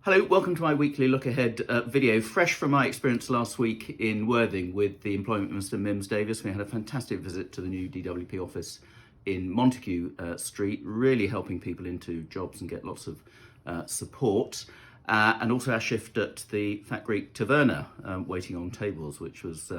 Hello, welcome to my weekly look ahead video, fresh from my experience last week in Worthing with the Employment Minister Mims Davies. We had a fantastic visit to the new DWP office in Montague Street, really helping people into jobs and get lots of support. And also our shift at the Fat Greek Taverna, waiting on tables, which was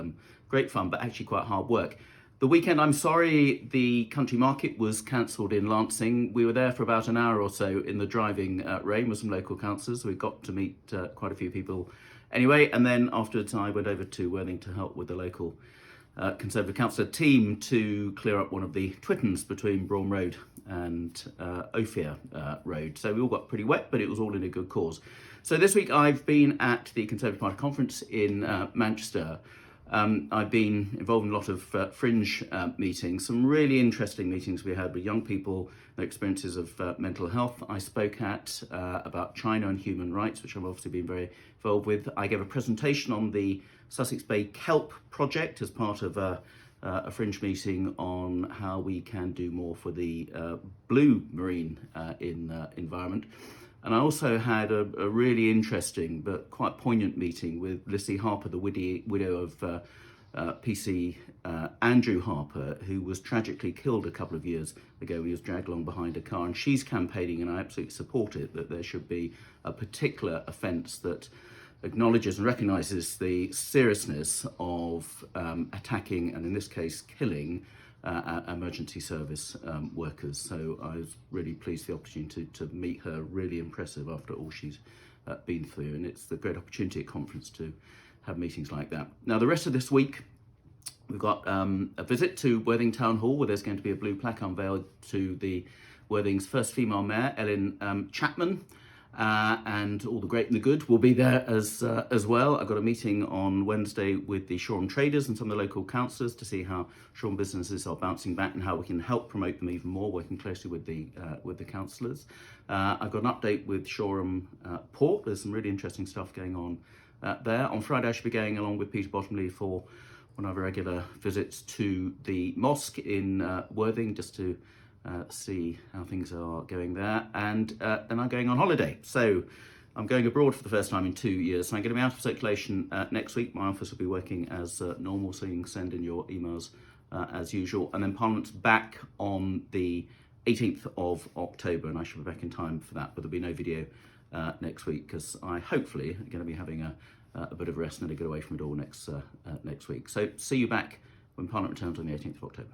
great fun, but actually quite hard work. The weekend, I'm sorry, the country market was cancelled in Lancing. We were there for about an hour or so in the driving rain with some local councillors. We got to meet quite a few people anyway. And then afterwards, I went over to Worthing to help with the local Conservative councillor team to clear up one of the twittens between Braun Road and Ophir Road. So we all got pretty wet, but it was all in a good cause. So this week I've been at the Conservative Party conference in Manchester. I've been involved in a lot of fringe meetings, some really interesting meetings we had with young people, their experiences of mental health. I spoke at about China and human rights, which I've obviously been very involved with. I gave a presentation on the Sussex Bay Kelp project as part of a fringe meeting on how we can do more for the blue marine environment. And I also had a really interesting but quite poignant meeting with Lissy Harper, the widow of PC Andrew Harper, who was tragically killed a couple of years ago. He was dragged along behind a car, and she's campaigning, and I absolutely support it, that there should be a particular offence that acknowledges and recognises the seriousness of attacking, and in this case, killing emergency service workers. So I was really pleased for the opportunity to meet her, really impressive after all she's been through, and it's the great opportunity at conference to have meetings like that. Now the rest of this week we've got a visit to Worthing Town Hall, where there's going to be a blue plaque unveiled to the Worthing's first female mayor, Ellen Chapman. And all the great and the good will be there as well. I've got a meeting on Wednesday with the Shoreham traders and some of the local councillors to see how Shoreham businesses are bouncing back and how we can help promote them even more, working closely with the councillors. I've got an update with Shoreham Port. There's some really interesting stuff going on there. On Friday I should be going along with Peter Bottomley for one of our regular visits to the mosque in Worthing, just to see how things are going there, and then I'm going on holiday. So I'm going abroad for the first time in 2 years, so I'm going to be out of circulation next week. My office will be working as normal, so you can send in your emails as usual, and then Parliament's back on the 18th of October, and I should be back in time for that, but there'll be no video next week because I hopefully are going to be having a bit of rest and a get away from it all next week. So see you back when Parliament returns on the 18th of October.